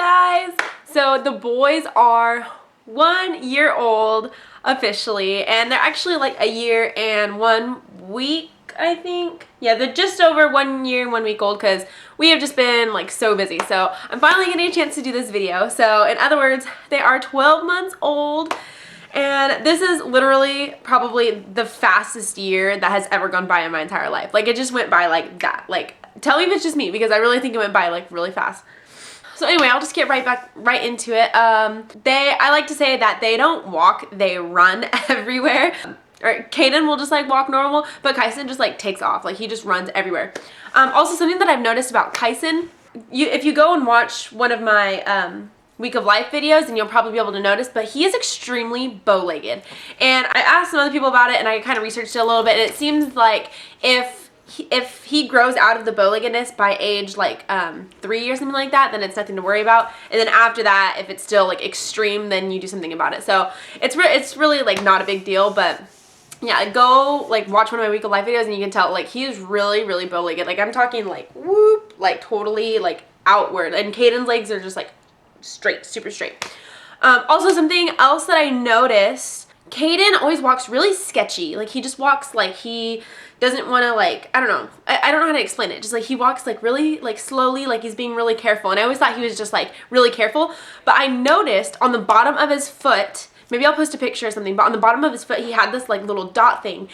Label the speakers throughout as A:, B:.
A: Hi guys! So the boys are 1 year old officially, and they're actually like a year and 1 week, I think. Yeah, they're just over 1 year and 1 week old because we have just been like so busy. So I'm finally getting a chance to do this video. So in other words, they are 12 months old. And this is literally probably the fastest year that has ever gone by in my entire life. Like, it just went by like that. Like, tell me if it's just me, because I really think it went by like really fast. So anyway, I'll just get right into it. I like to say that they don't walk, they run everywhere. Or Caden will just like walk normal, but Kyson just like takes off. Like, he just runs everywhere. Also, something that I've noticed about Kyson, if you go and watch one of my week of life videos, and you'll probably be able to notice, but he is extremely bow-legged. And I asked some other people about it, and I kind of researched it a little bit, and it seems like if he grows out of the bow-leggedness by age like 3 or something like that, then it's nothing to worry about. And then after that, if it's still like extreme, then you do something about it. So it's really like not a big deal. But yeah, go like watch one of my week of life videos, and you can tell like he is really bow-legged. Like, I'm talking like whoop, like totally like outward. And Caden's legs are just like straight, super straight. Also, something else that I noticed, Caden always walks really sketchy. Like, he just walks like he doesn't want to, like, I don't know. I don't know how to explain it. Just like he walks like really like slowly, like he's being really careful. And I always thought he was just like really careful. But I noticed on the bottom of his foot, maybe I'll post a picture or something, but on the bottom of his foot, he had this like little dot thing.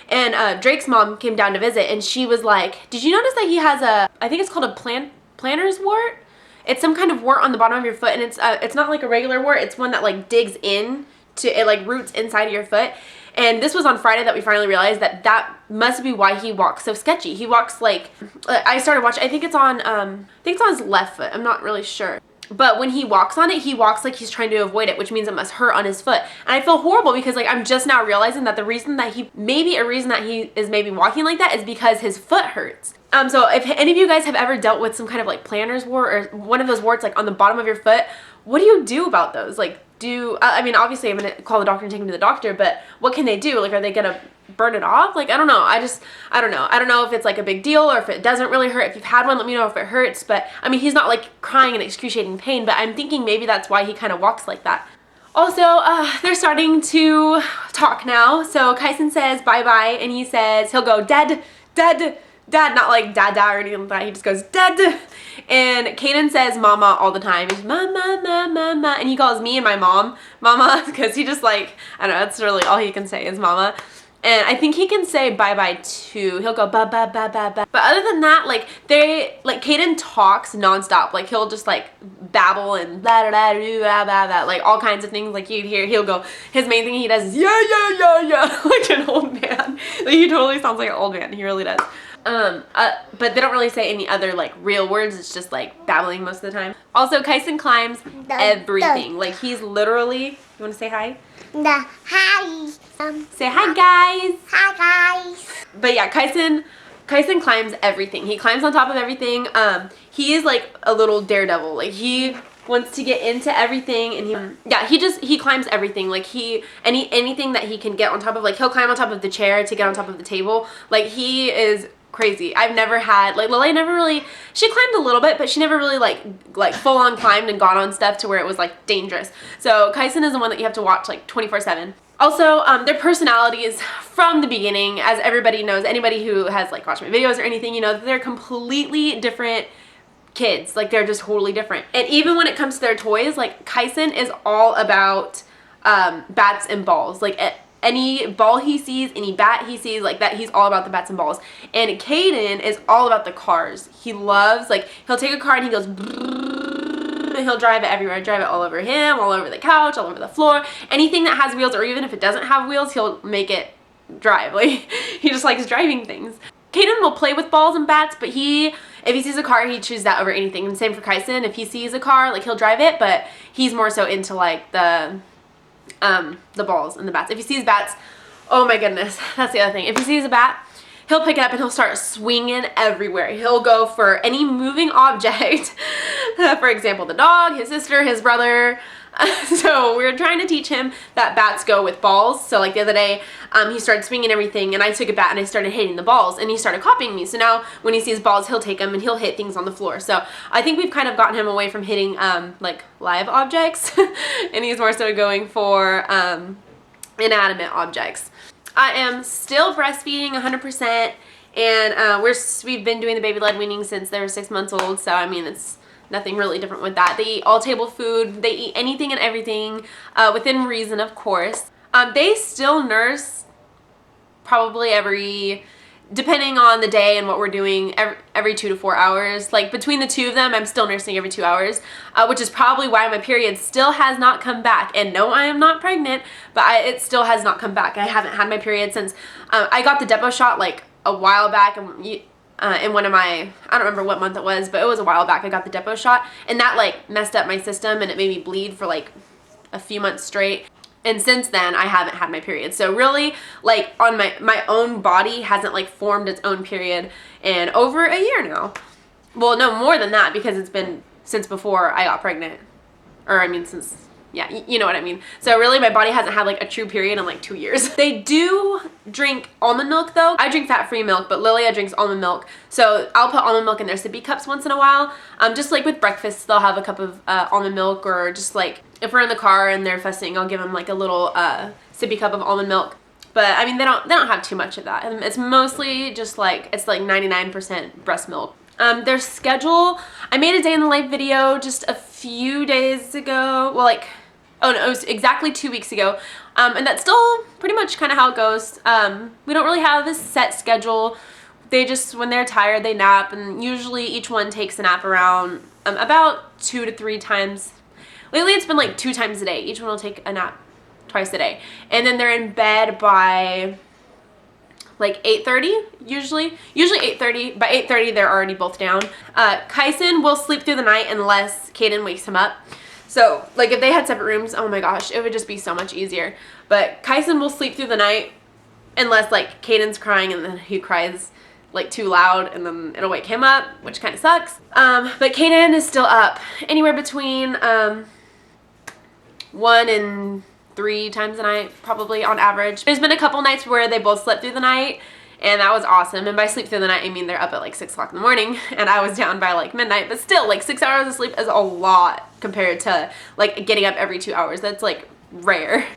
A: And Drake's mom came down to visit, and she was like, did you notice that he has I think it's called a plantar's wart? It's some kind of wart on the bottom of your foot, and it's not like a regular wart. It's one that like digs in to, it like roots inside of your foot. And this was on Friday that we finally realized that must be why he walks so sketchy. He walks like, I started watching, I think it's on his left foot. I'm not really sure. But when he walks on it, he walks like he's trying to avoid it, which means it must hurt on his foot. And I feel horrible because like I'm just now realizing that a reason that he is maybe walking like that is because his foot hurts. So if any of you guys have ever dealt with some kind of like plantar's wart or one of those warts like on the bottom of your foot, what do you do about those? Like, I mean, obviously I'm gonna call the doctor and take him to the doctor, but what can they do? Like, are they gonna burn it off? Like, I don't know. I don't know. I don't know if it's like a big deal or if it doesn't really hurt. If you've had one, let me know if it hurts. But I mean, he's not like crying in excruciating pain, but I'm thinking maybe that's why he kind of walks like that. Also, they're starting to talk now. So Kyson says bye-bye, and he says, he'll go, dad, not like dada or anything like that. He just goes, dad. And Caden says mama all the time. He's mama, and he calls me and my mom mama, because he just like, I don't know, that's really all he can say is mama. And I think he can say bye-bye too. He'll go ba. But other than that, like Caden talks nonstop. Like, he'll just like babble and blah, blah, blah, blah, blah, like all kinds of things. Like, you'd hear, he'll go, his main thing he does is yeah, like an old man. Like, he totally sounds like an old man. He really does. But they don't really say any other like real words. It's just like babbling most of the time. Also, Kyson climbs everything. Like, he's literally, you want to say hi?
B: Hi.
A: Say hi, guys.
B: Hi, guys.
A: But yeah, Kyson climbs everything. He climbs on top of everything. He is like a little daredevil. Like, he wants to get into everything, and he climbs everything. Like, anything that he can get on top of. Like, he'll climb on top of the chair to get on top of the table. Like, he is crazy. I've never had, like, Lily never really, she climbed a little bit, but she never really like full on climbed and got on stuff to where it was like dangerous. So Kyson is the one that you have to watch like 24/7. Also, their personalities from the beginning, as everybody knows, anybody who has like watched my videos or anything, you know that they're completely different kids. Like, they're just totally different. And even when it comes to their toys, like, Kyson is all about bats and balls. Like, any ball he sees, any bat he sees, like that, he's all about the bats and balls. And Caden is all about the cars. He loves, like, he'll take a car and he goes and he'll drive it everywhere. Drive it all over him, all over the couch, all over the floor. Anything that has wheels, or even if it doesn't have wheels, he'll make it drive. Like, he just likes driving things. Caden will play with balls and bats, but if he sees a car, he chooses that over anything. And same for Kyson. If he sees a car, like, he'll drive it, but he's more so into like the balls and the bats. If he sees bats, oh my goodness, that's the other thing. If he sees a bat, he'll pick it up and he'll start swinging everywhere. He'll go for any moving object. For example, the dog, his sister, his brother, So we're trying to teach him that bats go with balls. So like the other day, he started swinging everything, and I took a bat and I started hitting the balls, and he started copying me. So now when he sees balls, he'll take them and he'll hit things on the floor. So I think we've kind of gotten him away from hitting like live objects, and he's more so going for inanimate objects. I am still breastfeeding 100%, and we've been doing the baby-led weaning since they were 6 months old. So I mean, it's nothing really different with that. They eat all table food. They eat anything and everything within reason, of course. They still nurse probably depending on the day and what we're doing, every 2 to 4 hours. Like between the two of them, I'm still nursing every 2 hours, which is probably why my period still has not come back. And no, I am not pregnant, but it still has not come back. I haven't had my period since I got the depot shot like a while back, and in one of my, I don't remember what month it was, but it was a while back I got the depot shot, and that like messed up my system and it made me bleed for like a few months straight. And since then I haven't had my period. So really, like, on my own body hasn't like formed its own period in over a year now. Well, no, more than that, because it's been since before I got pregnant. Or I mean since, yeah, you know what I mean. So really my body hasn't had like a true period in like 2 years. They do drink almond milk though. I drink fat-free milk, but Lilia drinks almond milk. So I'll put almond milk in their sippy cups once in a while. Just like with breakfast, they'll have a cup of almond milk, or just like if we're in the car and they're fussing, I'll give them like a little sippy cup of almond milk. But I mean, they don't have too much of that. It's mostly just like, it's like 99% breast milk. Their schedule, I made a day in the life video just a few days ago. Well, like, oh no, it was exactly 2 weeks ago. And that's still pretty much kind of how it goes. We don't really have a set schedule. They just, when they're tired, they nap, and usually each one takes a nap around about 2 to 3 times. Lately it's been like 2 times a day. Each one will take a nap twice a day. And then they're in bed by like 8:30 usually 8:30. By 8:30 they're already both down. Kyson will sleep through the night unless Kaden wakes him up. So like if they had separate rooms, oh my gosh, it would just be so much easier. But Kyson will sleep through the night unless like Kaden's crying and then he cries like too loud, and then it'll wake him up, which kind of sucks. But Kaden is still up anywhere between 1 and 3 times a night, probably on average. There's been a couple nights where they both slept through the night, and that was awesome. And by sleep through the night, I mean they're up at like 6 o'clock in the morning, and I was down by like midnight. But still, like 6 hours of sleep is a lot compared to like getting up every 2 hours. That's like rare.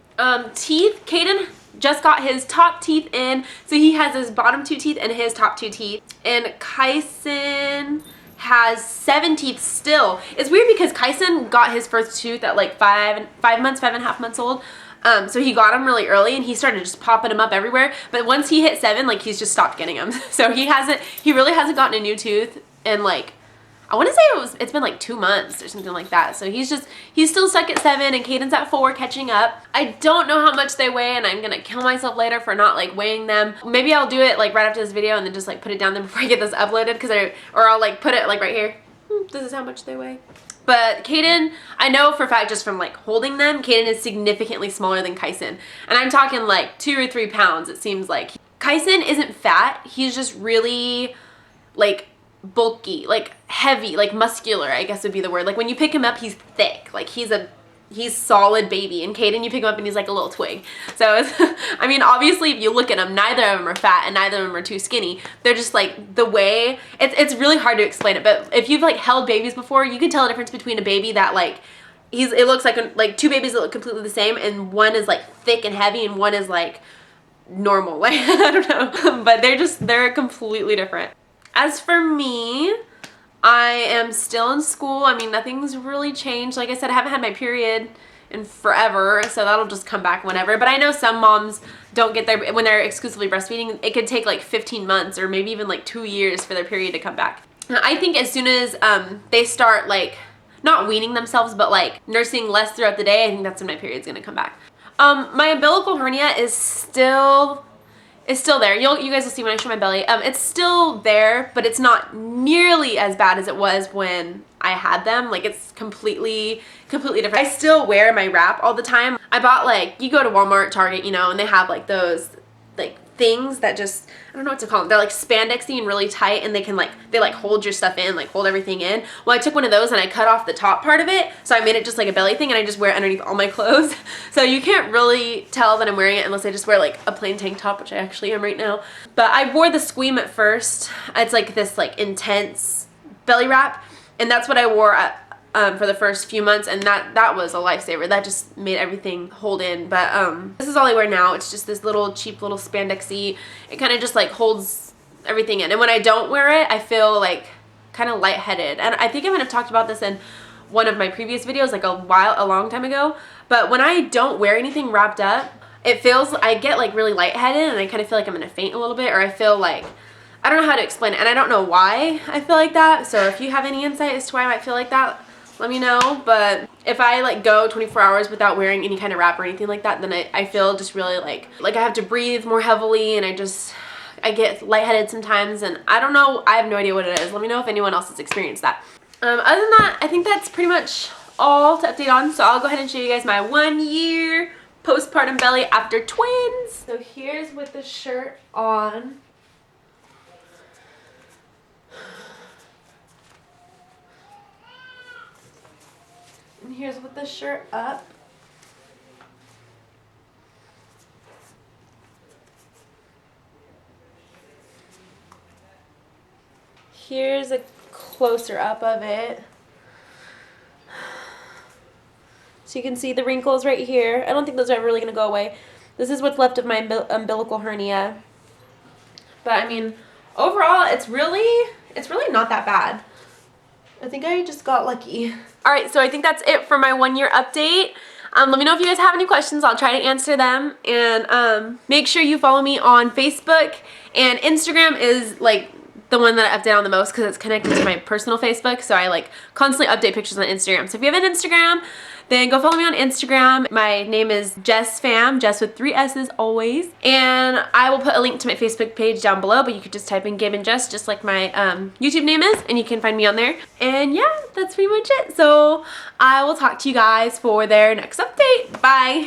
A: Teeth, Kaden just got his top teeth in, so he has his bottom 2 teeth and his top 2 teeth. And Kyson has 7 teeth still. It's weird because Kyson got his first tooth at like 5 and a half months old. So he got them really early, and he started just popping them up everywhere. But once he hit 7, like he's just stopped getting them. So he really hasn't gotten a new tooth in like, I want to say it's been like 2 months or something like that. So he's still stuck at 7, and Caden's at 4 catching up. I don't know how much they weigh, and I'm gonna kill myself later for not like weighing them. Maybe I'll do it like right after this video and then just like put it down there before I get this uploaded, or I'll like put it like right here. This is how much they weigh. But Kaden, I know for a fact just from like holding them, Kaden is significantly smaller than Kyson. And I'm talking like 2 or 3 pounds, it seems like. Kyson isn't fat, he's just really like bulky, like heavy, like muscular, I guess would be the word. Like when you pick him up, he's thick, like he's solid baby. And Kaden, you pick him up and he's like a little twig. So I mean, obviously if you look at them, neither of them are fat and neither of them are too skinny. They're just like the way, it's really hard to explain it, but if you've like held babies before, you can tell the difference between a baby that like it looks like 2 babies that look completely the same, and one is like thick and heavy and one is like normal. Like I don't know, but they're completely different. As for me, I am still in school. I mean, nothing's really changed. Like I said, I haven't had my period in forever, so that'll just come back whenever. But I know some moms don't get their, when they're exclusively breastfeeding, it could take like 15 months or maybe even like 2 years for their period to come back. I think as soon as they start like, not weaning themselves, but like nursing less throughout the day, I think that's when my period's gonna come back. My umbilical hernia is still there. You guys will see when I show my belly. It's still there, but it's not nearly as bad as it was when I had them. Like it's completely different. I still wear my wrap all the time. I bought like, you go to Walmart, Target, you know, and they have like those like things that just, I don't know what to call them. They're like spandexy and really tight, and they can they hold your stuff in, like hold everything in. Well, I took one of those and I cut off the top part of it, so I made it just like a belly thing, and I just wear it underneath all my clothes. So you can't really tell that I'm wearing it unless I just wear like a plain tank top, which I actually am right now. But I wore the Squeam at first. It's like this like intense belly wrap, and that's what I wore for the first few months, and that was a lifesaver. That just made everything hold in. But this is all I wear now. It's just this little cheap little spandexy. It kind of just like holds everything in, and when I don't wear it, I feel like kind of lightheaded. And I think I might have talked about this in one of my previous videos like a long time ago. But when I don't wear anything wrapped up, I get like really lightheaded, and I kind of feel like I'm gonna faint a little bit, or I feel like, I don't know how to explain it, and I don't know why I feel like that. So if you have any insight as to why I might feel like that, let me know. But if I like go 24 hours without wearing any kind of wrap or anything like that, then I feel just really like I have to breathe more heavily, and I get lightheaded sometimes, and I don't know, I have no idea what it is. Let me know if anyone else has experienced that. Other than that, I think that's pretty much all to update on. So I'll go ahead and show you guys my 1 year postpartum belly after twins. So here's with the shirt on. And here's with the shirt up. Here's a closer up of it. So you can see the wrinkles right here. I don't think those are really going to go away. This is what's left of my umbilical hernia. But I mean, overall, it's really not that bad. I think I just got lucky. All right, so I think that's it for my 1 year update. Let me know if you guys have any questions. I'll try to answer them. And make sure you follow me on Facebook. And Instagram is like the one that I update on the most because it's connected to my personal Facebook. So I like constantly update pictures on Instagram. So if you have an Instagram, then go follow me on Instagram. My name is Jess Fam, Jess with 3 S's always. And I will put a link to my Facebook page down below, but you could just type in Gabe and Jess, just like my YouTube name is, and you can find me on there. And yeah, that's pretty much it. So I will talk to you guys for their next update. Bye.